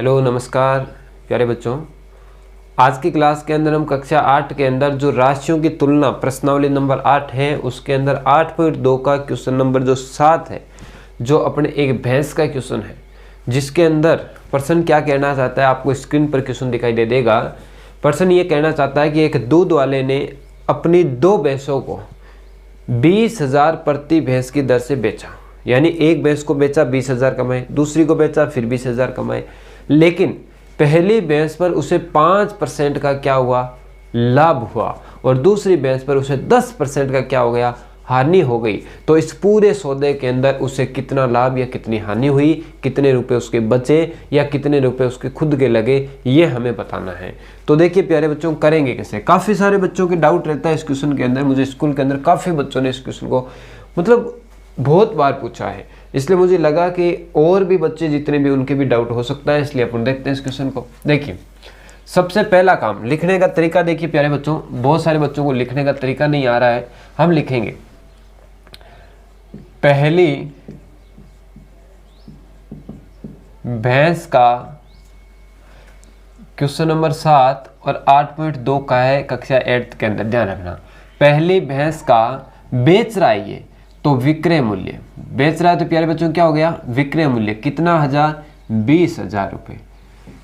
Hello नमस्कार प्यारे बच्चों। आज की क्लास के अंदर हम कक्षा 8 के अंदर जो राशियों की तुलना प्रश्नावली नंबर 8 है उसके अंदर 8.2 का क्वेश्चन नंबर जो 7 है, जो अपने एक भैंस का क्वेश्चन है, जिसके अंदर पर्सन क्या कहना चाहता है, आपको स्क्रीन पर क्वेश्चन दिखाई दे देगा। पर्सन ये कहना चाहता है कि एक दूध वाले ने अपनी 2 भैंसों को 20,000 प्रति भैंस की दर से बेचा, यानी एक भैंस को बेचा 20,000 कमाए, दूसरी को बेचा फिर 20,000 कमाए, लेकिन पहली भैंस पर उसे 5% का क्या हुआ, लाभ हुआ, और दूसरी भैंस पर उसे 10% का क्या हो गया, हानि हो गई। तो इस पूरे सौदे के अंदर उसे कितना लाभ या कितनी हानि हुई, कितने रुपए उसके बचे या कितने रुपए उसके खुद के लगे, ये हमें बताना है। तो देखिए प्यारे बच्चों, करेंगे कैसे। काफ़ी सारे बच्चों के डाउट रहता है इस क्वेश्चन के अंदर। मुझे स्कूल के अंदर काफ़ी बच्चों ने इस क्वेश्चन को बहुत बार पूछा है, इसलिए मुझे लगा कि और भी बच्चे जितने भी उनके भी डाउट हो सकता है, इसलिए अपन देखते हैं इस क्वेश्चन को। देखिए सबसे पहला काम, लिखने का तरीका देखिए प्यारे बच्चों, बहुत सारे बच्चों को लिखने का तरीका नहीं आ रहा है। हम लिखेंगे पहली भैंस का क्वेश्चन नंबर 7 और 8.2 का है कक्षा 8 के अंदर। ध्यान रखना, पहली भैंस का बेच रहा है ये, तो विक्रय मूल्य बेच रहा है, तो प्यारे बच्चों क्या हो गया, विक्रय मूल्य कितना हजार, 20,000 रुपये।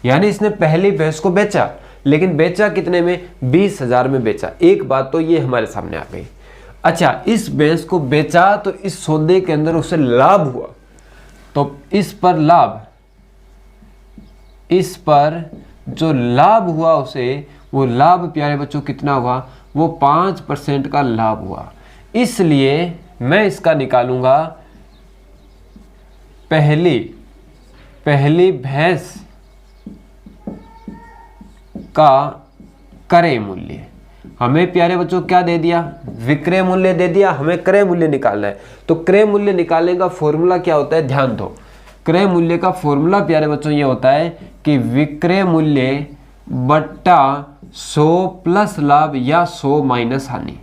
यानी इसने पहली भैंस को बेचा, लेकिन बेचा कितने में, 20,000 में बेचा। एक बात तो ये हमारे सामने आ गई। अच्छा, इस भैंस को बेचा तो इस सौदे के अंदर उसे लाभ हुआ, तो इस पर जो लाभ हुआ उसे, वो लाभ प्यारे बच्चों कितना हुआ, वो 5% का लाभ हुआ। इसलिए मैं इसका निकालूंगा पहली भैंस का क्रय मूल्य। हमें प्यारे बच्चों क्या दे दिया, विक्रय मूल्य दे दिया, हमें क्रय मूल्य निकालना है। तो क्रय मूल्य निकालने का फॉर्मूला क्या होता है, ध्यान दो। क्रय मूल्य का फॉर्मूला प्यारे बच्चों ये होता है कि विक्रय मूल्य बट्टा 100 प्लस लाभ या 100 माइनस हानि।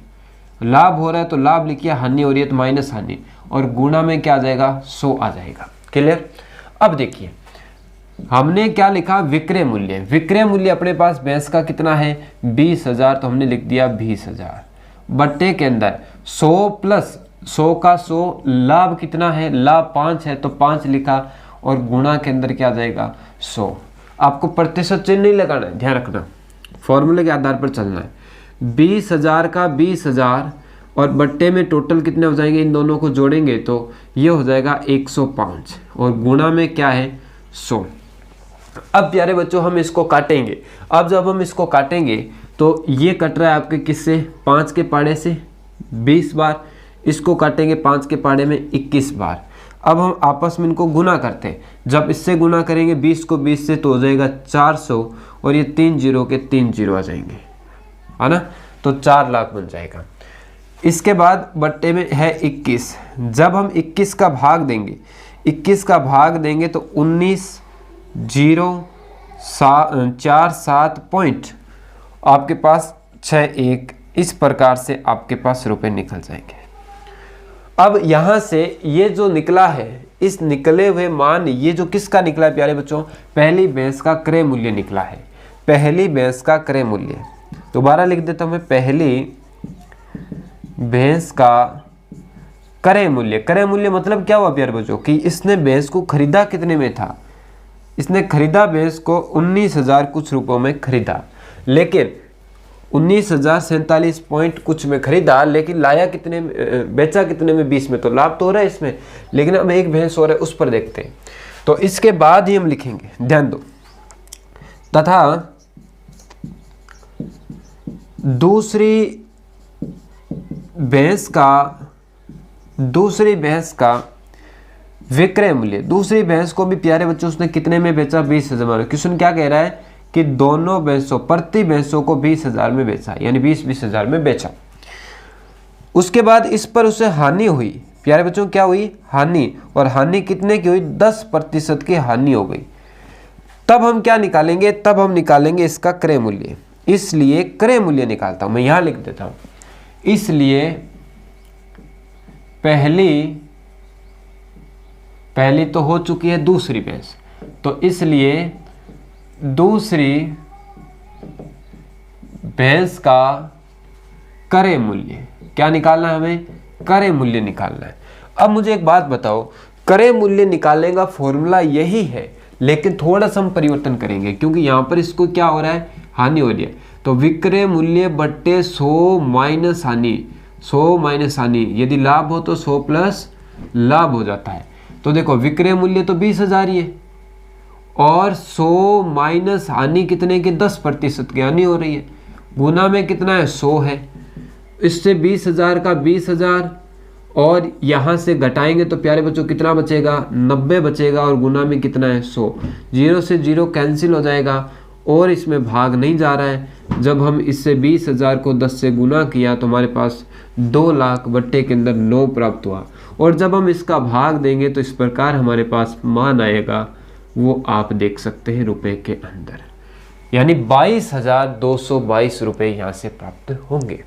लाभ हो रहा है तो लाभ लिखिए, हानि हो रही है तो माइनस हानि, और गुणा में क्या आ जाएगा, 100 आ जाएगा। क्लियर। अब देखिए हमने क्या लिखा, विक्रय मूल्य। विक्रय मूल्य अपने पास भैंस का कितना है, 20,000, तो हमने लिख दिया 20,000 बट्टे के अंदर 100 प्लस 100 का 100, लाभ कितना है, लाभ 5 है तो 5 लिखा, और गुणा के अंदर क्या आ जाएगा, 100। आपको प्रतिशत चिन्ह नहीं लगाना है, ध्यान रखना, फॉर्मूले के आधार पर चलना है। 20,000 का 20,000 और बट्टे में टोटल कितने हो जाएंगे, इन दोनों को जोड़ेंगे तो ये हो जाएगा 105, और गुणा में क्या है, 100। अब प्यारे बच्चों हम इसको काटेंगे। अब जब हम इसको काटेंगे तो ये कट रहा है आपके किससे, 5 के पाड़े से 20 बार, इसको काटेंगे 5 के पाड़े में 21 बार। अब हम आपस में इनको गुना करते हैं। जब इससे गुना करेंगे 20 को 20 से, तो हो जाएगा 400, और ये 3 जीरो के 3 जीरो आ जाएंगे, है ना, तो 4 लाख बन जाएगा। इसके बाद बट्टे में है 21। जब हम 21 का भाग देंगे, 21 का भाग देंगे तो 19,047 पॉइंट आपके पास 61, इस प्रकार से आपके पास रुपए निकल जाएंगे। अब यहाँ से ये जो निकला है, इस निकले हुए मान, ये जो किसका निकला है प्यारे बच्चों, पहली भैंस का क्रय मूल्य निकला है। पहली भैंस का क्रय मूल्य, दोबारा लिख देता हूं मैं, पहली भैंस का क्रय मूल्य। क्रय मूल्य मतलब क्या हुआ प्यारे बच्चों, कि इसने भैंस को खरीदा कितने में था, इसने खरीदा भैंस को 19,000 कुछ रुपयों में खरीदा, लेकिन 19,047 पॉइंट कुछ में खरीदा, लेकिन लाया कितने में, बेचा कितने में, 20 में। तो लाभ तो हो रहा है इसमें, लेकिन हम एक भैंस हो रहा है उस पर देखते हैं। तो इसके बाद ही हम लिखेंगे, ध्यान दो, तथा दूसरी भैंस का विक्रय मूल्य। दूसरी भैंस को भी प्यारे बच्चों उसने कितने में बेचा, 20,000। क्वेश्चन क्या कह रहा है कि दोनों भैंसों, प्रति भैंसों को 20,000 में बेचा, यानी 20,000 में बेचा। उसके बाद इस पर उसे हानि हुई प्यारे बच्चों, क्या हुई, हानि, और हानि कितने की हुई, 10% की हानि हो गई। तब हम क्या निकालेंगे, तब हम निकालेंगे इसका क्रय मूल्य। इसलिए क्रय मूल्य निकालता हूं मैं, यहां लिख देता हूं, इसलिए पहली तो हो चुकी है दूसरी भैंस, तो इसलिए दूसरी भैंस का क्रय मूल्य, क्या निकालना है हमें? क्रय मूल्य निकालना है। अब मुझे एक बात बताओ, क्रय मूल्य निकालने का फॉर्मूला यही है, लेकिन थोड़ा सा हम परिवर्तन करेंगे क्योंकि यहाँ पर इसको क्या हो रहा है, हानि हो रही है। तो विक्रय मूल्य बट्टे 100 माइनस हानि, 100 माइनस हानि, यदि लाभ हो तो 100 प्लस लाभ हो जाता है। तो देखो विक्रय मूल्य तो 20,000 ही है और 100 माइनस हानि कितने के, 10% की हानि हो रही है, गुना में कितना है, 100 है। इससे 20,000 का 20,000 और यहाँ से घटाएंगे तो प्यारे बच्चों कितना बचेगा, 90 बचेगा और गुना में कितना है, 100। 0 से 0 कैंसिल हो जाएगा और इसमें भाग नहीं जा रहा है। जब हम इससे 20,000 को 10 से गुना किया तो हमारे पास 2 लाख बट्टे के अंदर 9 प्राप्त हुआ। और जब हम इसका भाग देंगे तो इस प्रकार हमारे पास मान आएगा, वो आप देख सकते हैं रुपए के अंदर, यानी 22,222 रुपए यहाँ से प्राप्त होंगे।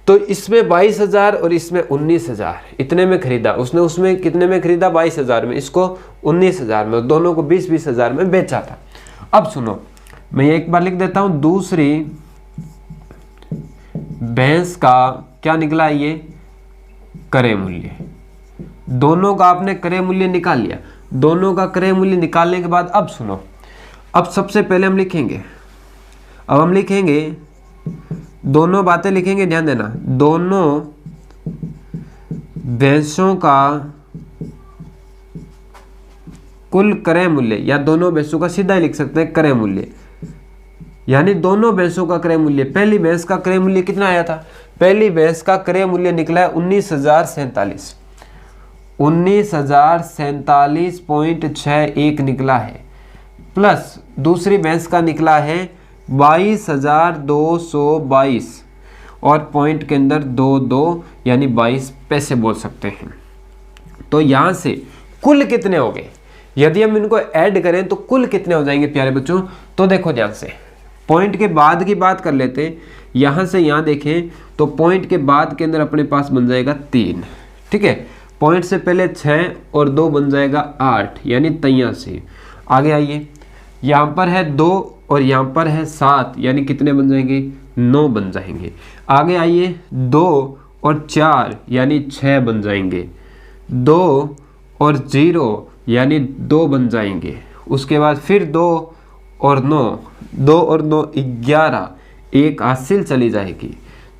तो इसमें 22,000 और इसमें 19,000 इतने में खरीदा उसने, उसमें कितने में खरीदा, 22,000 में, इसको 19,000 में, दोनों को 20,000 में बेचा था। अब सुनो, मैं एक बार लिख देता हूं, दूसरी भैंस का क्या निकला, ये क्रय मूल्य। दोनों का आपने क्रय मूल्य निकाल लिया। दोनों का क्रय मूल्य निकालने के बाद अब सुनो, अब सबसे पहले हम लिखेंगे, अब हम लिखेंगे दोनों बातें लिखेंगे, ध्यान देना, दोनों भैंसों का कुल क्रय मूल्य, या दोनों भैंसों का सीधा ही लिख सकते हैं क्रय मूल्य, यानी दोनों भैंसों का क्रय मूल्य। पहली भैंस का क्रय मूल्य कितना आया था, पहली भैंस का क्रय मूल्य निकला है 19,047, 19,047.61 निकला है, प्लस दूसरी भैंस का निकला है 22,222 और पॉइंट के अंदर 22 यानी 22 पैसे बोल सकते हैं। तो यहां से कुल कितने हो गए, यदि हम इनको ऐड करें तो कुल कितने हो जाएंगे प्यारे बच्चों? तो देखो ध्यान से, पॉइंट के बाद की बात कर लेते हैं। यहां से यहां देखें तो पॉइंट के बाद के अंदर अपने पास बन जाएगा 3, ठीक है। पॉइंट से पहले 6 और 2 बन जाएगा 8, यानी 83। आगे आइए, यहाँ पर है 2 और यहाँ पर है 7, यानी कितने बन जाएंगे, 9 बन जाएंगे। आगे आइए, 2 और 4 यानी 6 बन जाएंगे, 2 और 0 यानी 2 बन जाएंगे। उसके बाद फिर 2 और 9, 2 और 9 11, एक हासिल चली जाएगी,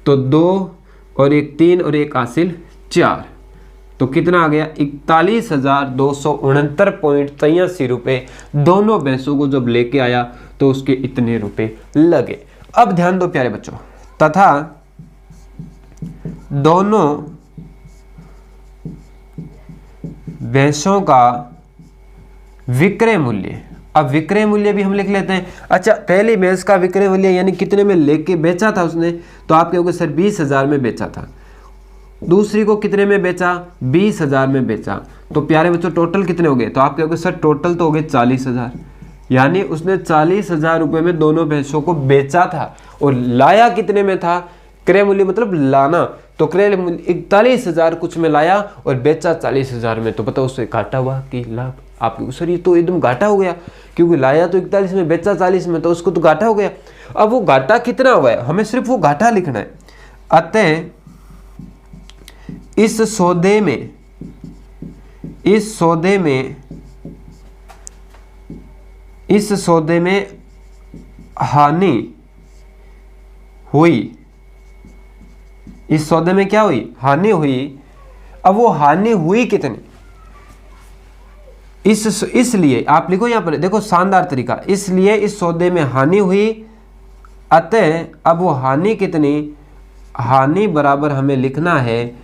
तो 2 और 1 3 और 1 हासिल 4, तो कितना आ गया, 41,269.83 रुपए। दोनों भैंसों को जब लेके आया तो उसके इतने रुपए लगे। अब ध्यान दो प्यारे बच्चों, तथा दोनों भैंसों का विक्रय मूल्य, अब विक्रय मूल्य भी हम लिख लेते हैं। अच्छा, पहली भैंस का विक्रय मूल्य यानी कितने में लेके बेचा था उसने, तो आप कहोगे सर 20,000 में बेचा था। दूसरी को कितने में बेचा, 20,000 में बेचा। तो प्यारे बच्चों टोटल कितने हो गए, तो आप कहोगे सर टोटल तो हो गए 40,000, यानी उसने 40,000 रुपए में दोनों भैंसों को बेचा था। और लाया कितने में था, क्रय मूल्य मतलब लाना, तो क्रय मूल्य 41,000 कुछ में लाया और बेचा 40,000 में। तो बताओ उससे घाटा हुआ कि लाभ? आप सर ये तो एकदम घाटा हो गया, क्योंकि लाया तो 41 में, बेचा 40 में, तो उसको तो घाटा हो गया। अब वो घाटा कितना हुआ है, हमें सिर्फ वो घाटा लिखना है। अतः इस सौदे में हानि हुई, इस सौदे में क्या हुई, हानि हुई। अब वो हानि हुई कितनी, इसलिए आप लिखो यहां पर, देखो शानदार तरीका, इसलिए इस सौदे में हानि हुई। अतः अब वो हानि कितनी, हानि बराबर हमें लिखना है,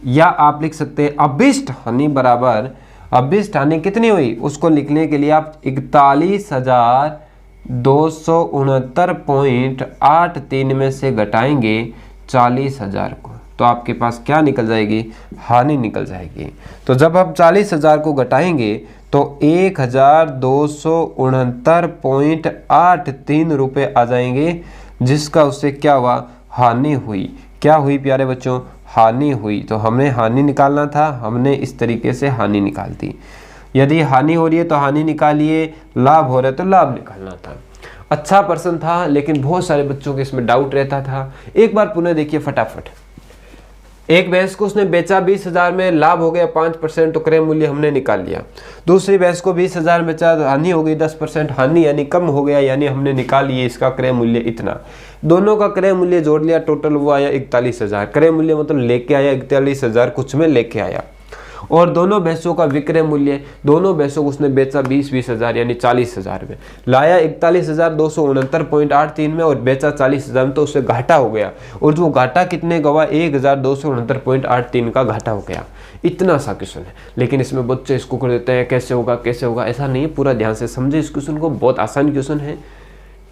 या आप लिख सकते हैं अभिष्ट हानि बराबर, अभिष्ट हानि कितनी हुई उसको लिखने के लिए आप 41,269.83 में से घटाएंगे 40,000 को, तो आपके पास क्या निकल जाएगी, हानि निकल जाएगी। तो जब हम 40,000 को घटाएंगे तो 1,269.83 रुपये आ जाएंगे, जिसका उससे क्या हुआ, हानि हुई। क्या हुई प्यारे बच्चों, हानि हुई। तो हमने हानि निकालना था, हमने इस तरीके से हानि निकाल दी। यदि हानि हो रही है तो हानि निकालिए, लाभ हो रहा है तो लाभ निकालना था। अच्छा प्रश्न था, लेकिन बहुत सारे बच्चों के इसमें डाउट रहता था। एक बार पुनः देखिए फटाफट। एक भैंस को उसने बेचा 20,000 में, लाभ हो गया 5%, तो क्रय मूल्य हमने निकाल लिया। दूसरी भैंस को 20,000 में बेचा, हानि हो गई 10%, हानि यानी कम हो गया, यानी हमने निकाल लिए इसका क्रय मूल्य इतना। दोनों का क्रय मूल्य जोड़ लिया, टोटल वो आया 41,000। क्रय मूल्य मतलब लेके आया 41,000, कुछ में लेके आया। और दोनों भैंसों का विक्रय मूल्य, दोनों भैंसों को उसने बेचा 20,000 यानी 40,000 में, लाया 41,269.83 में और बेचा 40,000 में, तो उससे घाटा हो गया। और जो घाटा कितने का हुआ, 1,269.83 का घाटा हो गया। इतना सा क्वेश्चन है, लेकिन इसमें बच्चे इसको कर देते हैं कैसे होगा कैसे होगा, ऐसा नहीं है। पूरा ध्यान से समझे इस क्वेश्चन को, बहुत आसान क्वेश्चन है।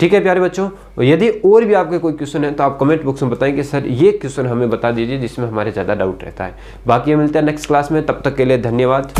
ठीक है प्यारे बच्चों, यदि और भी आपके कोई क्वेश्चन है तो आप कमेंट बॉक्स में बताएं कि सर ये क्वेश्चन हमें बता दीजिए जिसमें हमारे ज़्यादा डाउट रहता है। बाकी मिलते हैं नेक्स्ट क्लास में, तब तक के लिए धन्यवाद।